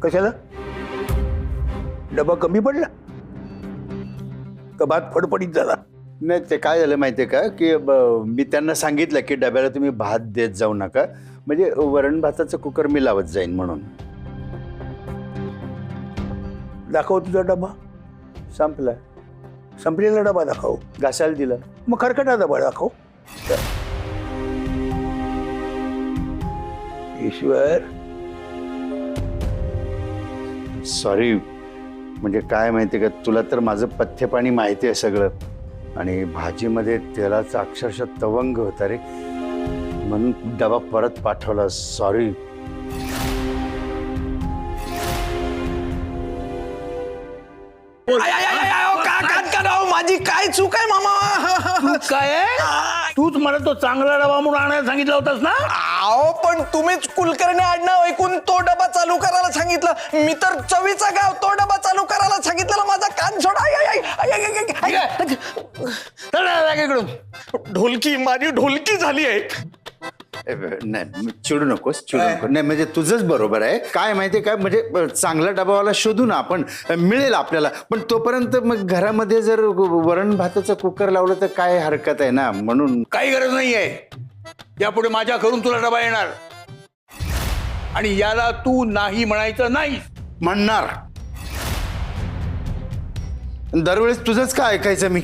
कशाला? डबा कमी पडला का भात फडफडीत झाला? नाही, ते काय झालं माहितीये का की मी त्यांना सांगितलं की डब्याला तुम्ही भात देत जाऊ नका, म्हणजे वरण भाताचं कुकर मी लावत जाईन म्हणून. दाखव तुझा डबा. संपला. संपलेला डबा दाखव. घासायला दिला. मग खरकटा डबा दाखव. ईश्वर, सॉरी, म्हणजे काय माहितीये का, तुला तर माझं पथ्यपाणी माहिती आहे सगळं, आणि भाजीमध्ये तेलाचा अक्षरशः तवंग होता रे, म्हणून डबा परत पाठवला. सॉरी. माझी काय चूक आहे मामा? काय आहे? तूच मला तो चांगला डबा म्हणून आणायला सांगितला होतास ना? आओ, पण तुम्हीच कुलकर्णी आडनाव ऐकून तो डबा चालू करायला सांगितलं. मी तर चवीचा गाव तो डबा चालू करायला सांगितलेला. माझा कान सोडा. ढोलकी, माझी ढोलकी झाली आहे. नाही, चिडू नकोस, चिडू नको. नाही, म्हणजे तुझंच बरोबर आहे. काय माहितीये काय, म्हणजे चांगला डबावाला शोधू ना आपण, मिळेल आपल्याला. पण तोपर्यंत मग घरामध्ये जर वरण भाताचं कुकर लावलं तर काय हरकत आहे ना, म्हणून. काही गरज नाहीये. यापुढे माझ्या घरून तुला डबा येणार आणि याला तू नाही म्हणायचं नाही. म्हणणार. दरवेळेस तुझंच काय ऐकायचं मी?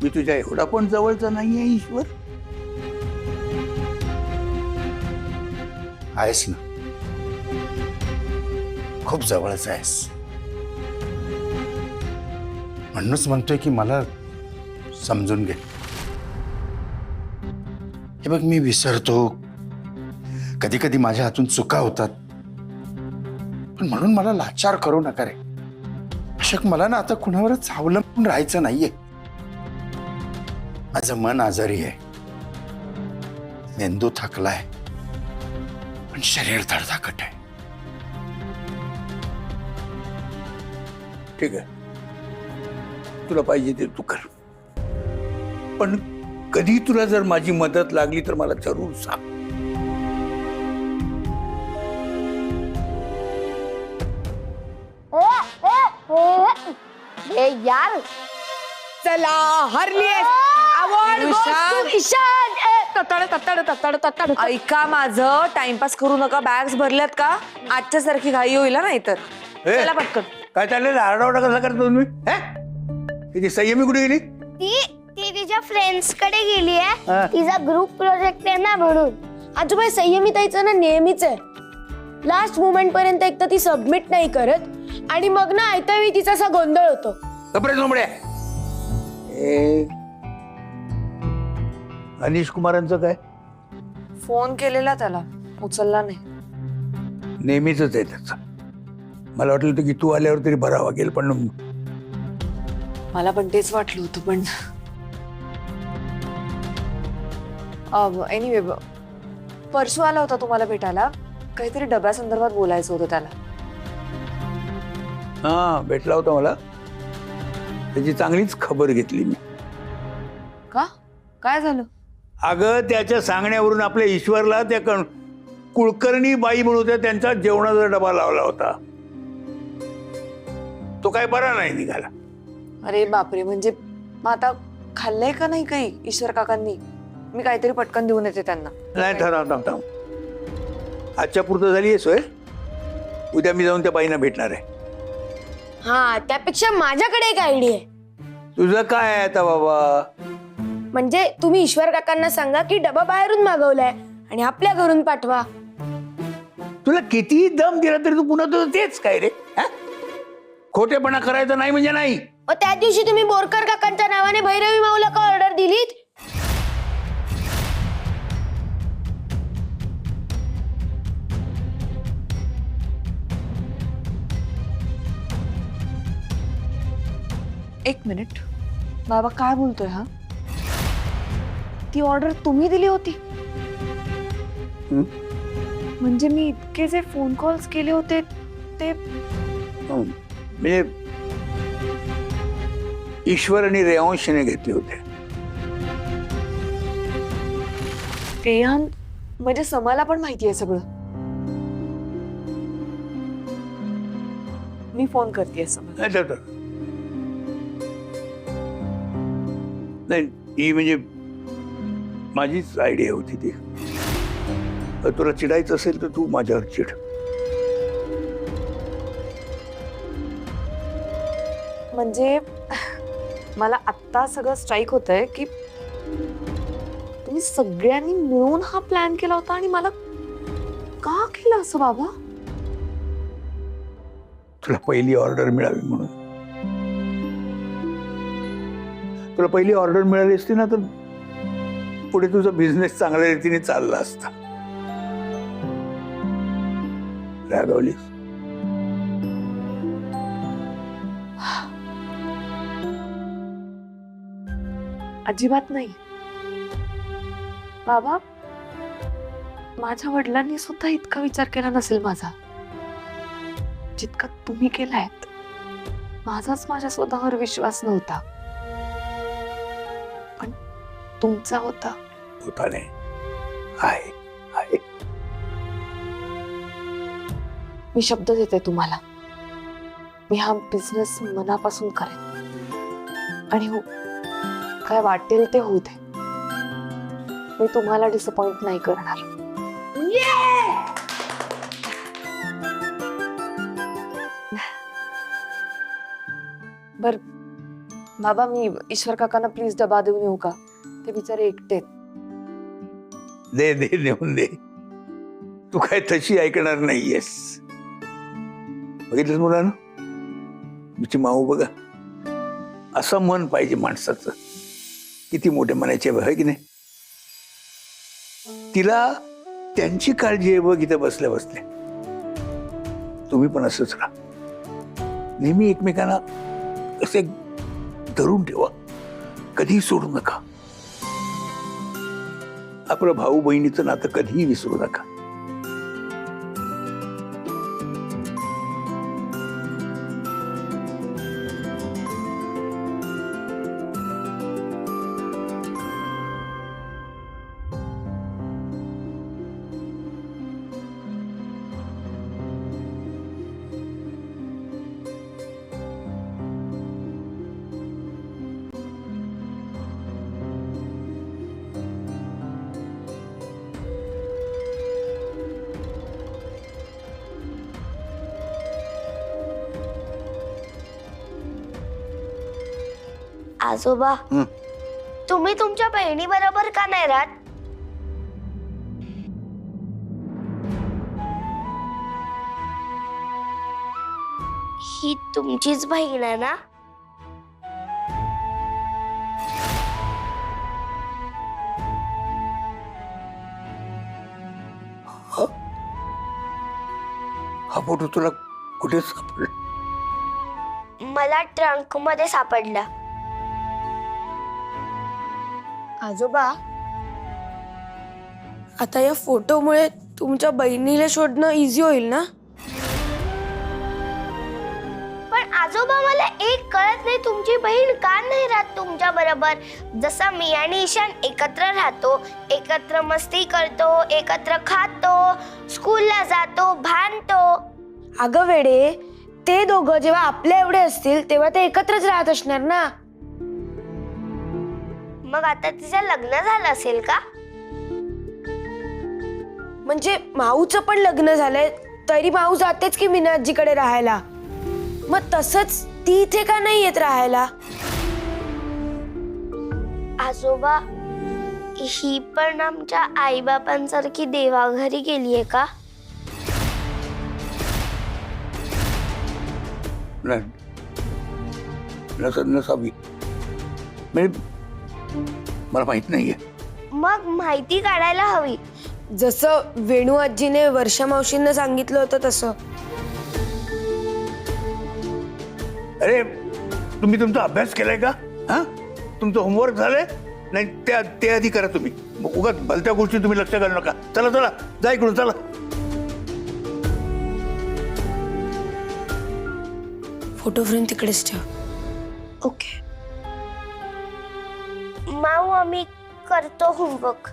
मी तुझ्या एवढा पण जवळचा नाहीये ईश्वर. आहेस ना, खूप जवळच आहेस. म्हणूनच म्हणतोय की मला समजून घे. हे बघ, मी विसरतो, कधी कधी माझ्या हातून चुका होतात, पण म्हणून मला लाचार करू नका रे. अशक, मला ना आता कुणावरच अवलंबून राहायचं नाहीये. माझं मन आजारी आहे, मेंदू थकलाय, पण शरीर धडधाकट आहे. ठीक आहे, तुला पाहिजे ते तू कर, पण कधी तुला जर माझी मदत लागली तर मला जरूर सांग. यार, चला हरलीये. ऐका माझं, टाइमपास करू नका. बॅग्स भरल्यात का? आजच्या सारखी घाई होईल नाही तर. चला पटकन. काय चाललेलं? आरडाओरडा कसा करतो तुम्ही? तिची संयमी कुठे गेली? ती तिच्या फ्रेंड्स कडे गेली आहे. तिचा ग्रुप प्रोजेक्ट आहे ना, म्हणून. आजोबाई, संयमिताईचं ना नेहमीच आहे. लास्ट मोमेंट पर्यंत एक तर ती सबमिट नाही करत आणि मग ना ऐतावेळी तिचा असा गोंधळ होतो. कपडे झोंबड्या. अनिश कुमारांचं काय? फोन केलेला त्याला, उचलला नाही. नेहमीच आहे त्याचं. मला वाटलं होतं की तू आल्यावर तरी बरा वागेल, पण मला पण तेच वाटलं होतं. पण एनिवे, परसू आला होता तुम्हाला भेटायला. काहीतरी डब्यासंदर्भात बोलायचं होतं त्याला. हा, भेटला होता मला. त्याची चांगलीच खबर घेतली मी. का? काय झालं? अगं, त्याच्या सांगण्यावरून आपल्या ईश्वरला त्या कुलकर्णी बाई म्हणून होत्या, त्यांचा जेवणाचा डबा लावला होता. तो काय बरा नाही निघाला. अरे बापरे, म्हणजे मग आता खाल्लंय का नाही काही ईश्वर काकांनी? मी काहीतरी पटकन देऊन येते त्यांना. नाही, थांब. आजच्या पुरतं झाली आहे सोय. उद्या मी जाऊन त्या बाईंना भेटणार आहे. हा, त्यापेक्षा माझ्याकडे एक आयडिया आहे. तुझं काय आहे आता बाबा? म्हणजे तुम्ही ईश्वर काकांना सांगा की डबा बाहेरून मागवलाय आणि आपल्या घरून पाठवा. तुला कितीही दम दिला तरी तू पुन्हा तुझं तेच काय रे? खोटेपणा करायचं नाही म्हणजे नाही. त्या दिवशी तुम्ही बोरकर काकांच्या नावाने भैरवी माऊला का ऑर्डर दिलीत? एक मिनिट, बाबा काय बोलतोय हा? ती ऑर्डर तुम्ही दिली होती? म्हणजे मी इतके जे फोन कॉल्स केले होते ते म्हणजे ईश्वर आणि रेयांशने घेतले होते. रेहान म्हणजे समाला पण माहिती आहे सगळं. मी फोन करते समाला. नाही ही म्हणजे माझीच आयडिया होती ती. तुला चिडायचं असेल तर तू माझ्यावर चिड. म्हणजे मला आत्ता सगळं स्ट्राईक होतंय की तुम्ही सगळ्यांनी मिळून हा प्लॅन केला होता आणि मला का केलं असं बाबा? तुला पहिली ऑर्डर मिळावी म्हणून. तुला पहिली ऑर्डर मिळाली असती ना तर पुढे तुझा बिझनेस चांगल्या रीतीने चालला असता. रागवलीस. अजिबात नाही बाबा. माझ्या वडिलांनी सुद्धा इतका विचार केला नसेल माझा जितका तुम्ही केलाय. माझाच माझ्या स्वतःवर विश्वास नव्हता पण तुमचा होता. होता नाही आहे आहे. मी शब्द देते तुम्हाला, मी हा बिझनेस मनापासून करेन आणि हो काय वाटेल ते होऊ दे. मी तुम्हाला डिसअपॉइंट नाही करणार. बर बाबा, मी ईश्वर काकांना प्लीज डबा देऊन येऊ का? ते बिचारे एकटे आहेत. दे दे नेऊन दे. तू काय तशी ऐकणार नाहीयेस. बघितलंस मुलानं, तुमची माऊ बघा. असं मन पाहिजे माणसाचं. किती मोठे मनाचे आहे की नाही. तिला त्यांची काळजी आहे बघ इथं बसल्या बसल्या. तुम्ही पण असंच राहा. नेहमी एकमेकांना असे धरून ठेवा. कधीही सोडू नका. आपलं भाऊ बहिणीचं नातं कधीही विसरू नका. आजोबा, तुम्ही तुमच्या बहिणी बरोबर का नाही राहत? ही तुमचीच बहीण आहे ना? हा फोटो तुला कुठे सापडला? मला ट्रंक मध्ये सापडला. आजोबा, आता या फोटोमुळे तुमच्या बहिणीला शोधणं इझी होईल ना? पण आजोबा, मला एक कळत नाही, तुमची बहीण का नाही राहत तुमच्या बरोबर? जसं मी आणि ईशान एकत्र राहतो, एकत्र मस्ती करतो, एकत्र खातो, स्कूलला जातो, भांडतो. अगं वेडे, ते दोघं जेव्हा आपल्या एवढे असतील तेव्हा ते एकत्रच राहत असणार ना. मग आता तिचं लग्न झालं असेल का? म्हणजे माऊचं पण लग्न झालंय तरी माऊ जातेच की मीनाजीकडे राहायला. मग तसंच ती इथे का नाही येत राहायला? आजोबा, ही पण आमच्या आईबापांसारखी देवाघरी गेलीये का? नसावी. म्हणजे मला माहित नाहीये. मग माहिती काढायला हवी. जसं वेणू आजीने वर्षा मावशींना सांगितलं होतं तसं. अरे तुम्ही तुमचा अभ्यास केलाय का? हा, तुमचं होमवर्क झालंय? नाही ते आधी करा तुम्ही. उगाच भलत्या गोष्टी तुम्ही लक्ष घालू नका. चला चला, जा इकडून चला. फोटो फ्रेम तिकडेच ठेव. ओके माऊ, आम्ही करतो होमवर्क.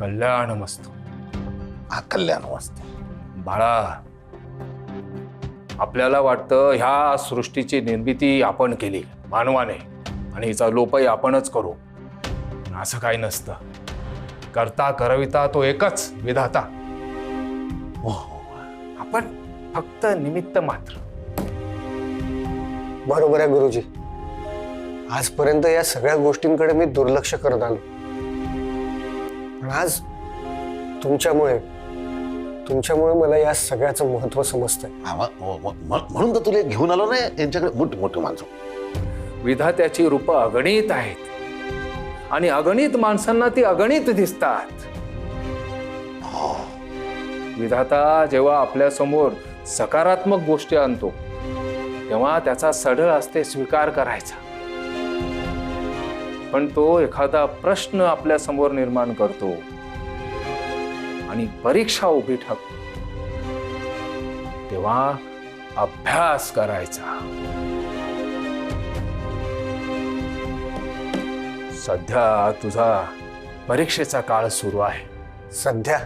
कल्याण मस्त. हा कल्याण मस्त. बाळा, आपल्याला वाटतं ह्या सृष्टीची निर्मिती आपण केली मानवाने आणि हिचा लोपही आपणच करू. पण असं काही नसतं. करता करविता तो एकच विधाता. आपण फक्त निमित्त मात्र. बरोबर आहे गुरुजी. आजपर्यंत या सगळ्या गोष्टींकडे मी दुर्लक्ष करत आलो, पण आज तुमच्यामुळे मला या सगळ्याचं महत्व समजतंय. म्हणून तर तुला घेऊन आलो ना यांच्याकडे. मोठी मोठी माणसं. विधात्याची रूपं अगणित आहेत आणि अगणित माणसांना ती अगणित दिसतात. विधाता जेव्हा आपल्या समोर सकारात्मक गोष्टी आणतो तेव्हा त्याचा सढळ असते स्वीकार करायचा. पण तो एखादा प्रश्न आपल्या समोर निर्माण करतो आणि परीक्षा उभी ठाकतो तेव्हा अभ्यास करायचा. सध्या तुझा परीक्षेचा काळ सुरू आहे. सध्या